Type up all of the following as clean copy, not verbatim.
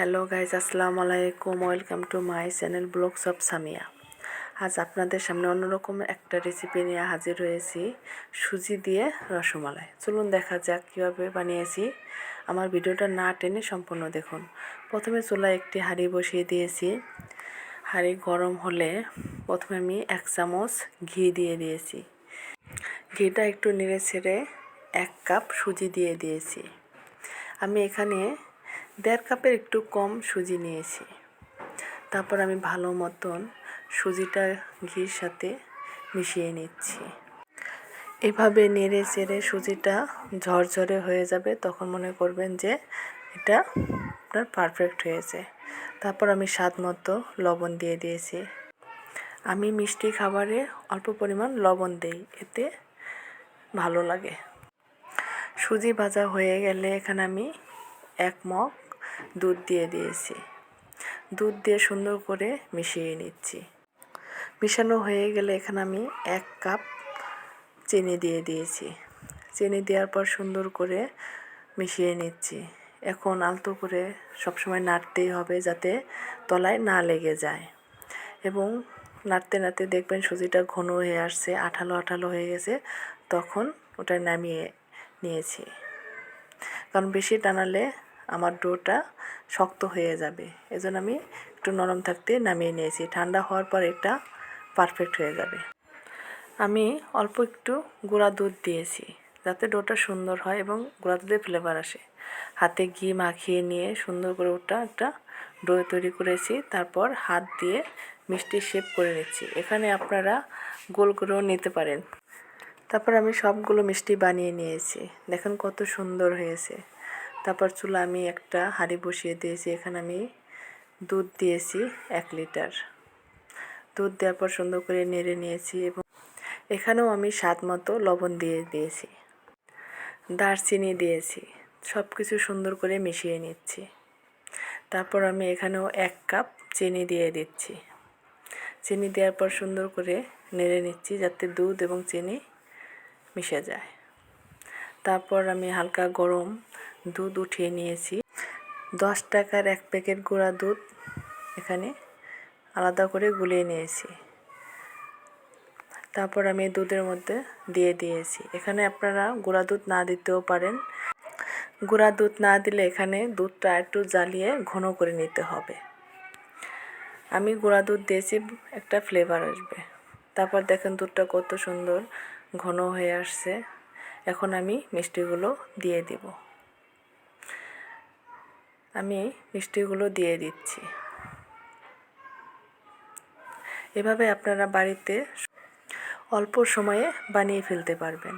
Hello guys, আসসালামু আলাইকুম। Welcome to my channel blogs of Samia. আজ আপনাদের সামনে অন্যরকম একটা রেসিপি নিয়ে হাজির হয়েছি, সুজি দিয়ে রসমালাই। চলুন দেখা যাক কীভাবে বানিয়েছি। আমার ভিডিওটা না টেনে সম্পূর্ণ দেখুন। প্রথমে চুলায় একটি হাঁড়ি বসিয়ে দিয়েছি। হাঁড়ি গরম হলে প্রথমে আমি 1 চামচ ঘি দিয়ে দিয়েছি। ঘিটা একটু নেড়ে ছেড়ে 1 কাপ সুজি দিয়ে দিয়েছি। আমি এখানে 1.5 কাপের একটু কম সুজি নিয়েছি। তারপর আমি ভালো মতন সুজিটা ঘির সাথে মিশিয়ে নিচ্ছি। এভাবে নেড়ে চেড়ে সুজিটা ঝরঝরে হয়ে যাবে, তখন মনে করবেন যে এটা আপনার পারফেক্ট হয়েছে। তারপর আমি স্বাদ মতো লবণ দিয়ে দিয়েছি। আমি মিষ্টি খাবারে অল্প পরিমাণ লবণ দেই, এতে ভালো লাগে। সুজি ভাজা হয়ে গেলে এখানে আমি 1 মগ দুধ দিয়ে দিয়েছি। দুধ দিয়ে সুন্দর করে মিশিয়ে নিচ্ছি। মিশানো হয়ে গেলে এখানে আমি 1 কাপ চিনি দিয়ে দিয়েছি। চিনি দেওয়ার পর সুন্দর করে মিশিয়ে নিচ্ছি। এখন আলতো করে সবসময় নাড়তেই হবে, যাতে তলায় না লেগে যায়। এবং নাড়তে নাড়তে দেখবেন সুজিটা ঘন হয়ে আসছে, আঠালো আঠালো হয়ে গেছে, তখন ওটা নামিয়ে নিয়েছি। কারণ বেশি টানালে আমার ডোটা শক্ত হয়ে যাবে, এজন্য আমি একটু নরম থাকতে নামিয়ে নিয়েছি। ঠান্ডা হওয়ার পর এটা পারফেক্ট হয়ে যাবে। আমি অল্প একটু গুঁড়া দুধ দিয়েছি, যাতে ডোটা সুন্দর হয় এবং গুঁড়া দুধের ফ্লেভার আসে। হাতে ঘি মাখিয়ে নিয়ে সুন্দর করে ওটা একটা ডো তৈরি করেছি। তারপর হাত দিয়ে মিষ্টি শেপ করে নিচ্ছি। এখানে আপনারা গোল করেও নিতে পারেন। তারপর আমি সবগুলো মিষ্টি বানিয়ে নিয়েছি। দেখেন কত সুন্দর হয়েছে। তারপর চুলা আমি একটা হাঁড়ি বসিয়ে দিয়েছি। এখানে আমি দুধ দিয়েছি 1 লিটার। দুধ দেওয়ার পর সুন্দর করে নেড়ে নিয়েছি এবং এখানেও আমি স্বাদ মতো লবণ দিয়ে দিয়েছি, দারচিনি দিয়েছি। সব কিছু সুন্দর করে মিশিয়ে নিচ্ছি। তারপর আমি এখানেও 1 কাপ চিনি দিয়ে দিচ্ছি। চিনি দেওয়ার পর সুন্দর করে নেড়ে নিচ্ছি, যাতে দুধ এবং চিনি মিশে যায়। তারপর আমি হালকা গরম দুধ উঠিয়ে নিয়েছি। 10 টাকার 1 প্যাকেট গুঁড়া দুধ এখানে আলাদা করে গুলিয়ে নিয়েছি। তারপর আমি দুধের মধ্যে দিয়ে দিয়েছি। এখানে আপনারা গুঁড়া দুধ না দিতেও পারেন। গুঁড়া দুধ না দিলে এখানে দুধটা একটু জ্বালিয়ে ঘন করে নিতে হবে। আমি গুঁড়া দুধ দিয়েছি, একটা ফ্লেভার আসবে। তারপর দেখেন দুধটা কত সুন্দর ঘন হয়ে আসছে। এখন আমি মিষ্টিগুলো দিয়ে দিব। আমি মিষ্টিগুলো দিয়ে দিচ্ছি। এভাবে আপনারা বাড়িতে অল্প সময়ে বানিয়ে ফেলতে পারবেন।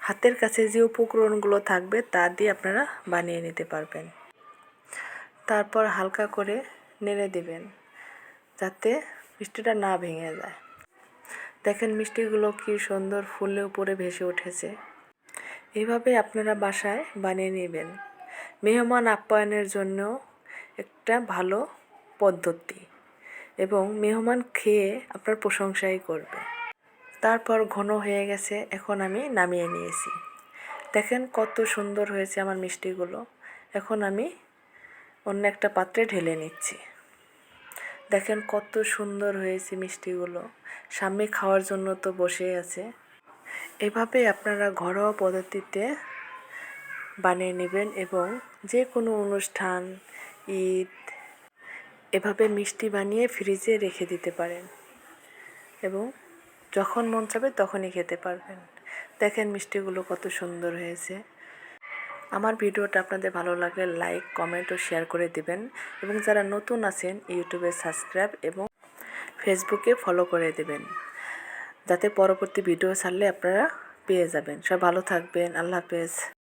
হাতের কাছে যে উপকরণগুলো থাকবে তা দিয়ে আপনারা বানিয়ে নিতে পারবেন। তারপর হালকা করে নেড়ে দেবেন, যাতে মিষ্টিটা না ভেঙে যায়। দেখেন মিষ্টিগুলো কি সুন্দর ফুলে উপরে ভেসে উঠেছে। এইভাবে আপনারা বাসায় বানিয়ে নেবেন। মেহমান আপ্যায়নের জন্য একটা ভালো পদ্ধতি এবং মেহমান খেয়ে আপনার প্রশংসাই করবে। তারপর ঘন হয়ে গেছে, এখন আমি নামিয়ে নিয়েছি। দেখেন কত সুন্দর হয়েছে আমার মিষ্টিগুলো। এখন আমি অন্য একটা পাত্রে ঢেলে নিচ্ছি। দেখেন কত সুন্দর হয়েছে মিষ্টিগুলো, সামনে খাওয়ার জন্য তো বসে আছে। এভাবে আপনারা ঘরোয়া পদ্ধতিতে বানিয়ে নেবেন এবং যে কোনো অনুষ্ঠান, ঈদ, এভাবে মিষ্টি বানিয়ে ফ্রিজে রেখে দিতে পারেন এবং যখন মন চাবে তখনই খেতে পারবেন। দেখেন মিষ্টিগুলো কত সুন্দর হয়েছে। আমার ভিডিওটা আপনাদের ভালো লাগলে লাইক, কমেন্ট ও শেয়ার করে দিবেন এবং যারা নতুন আছেন ইউটিউবে সাবস্ক্রাইব এবং ফেসবুকে ফলো করে দেবেন, যাতে পরবর্তী ভিডিও ছাড়লে আপনারা পেয়ে যাবেন। সব ভালো থাকবেন। আল্লাহ হাফেজ।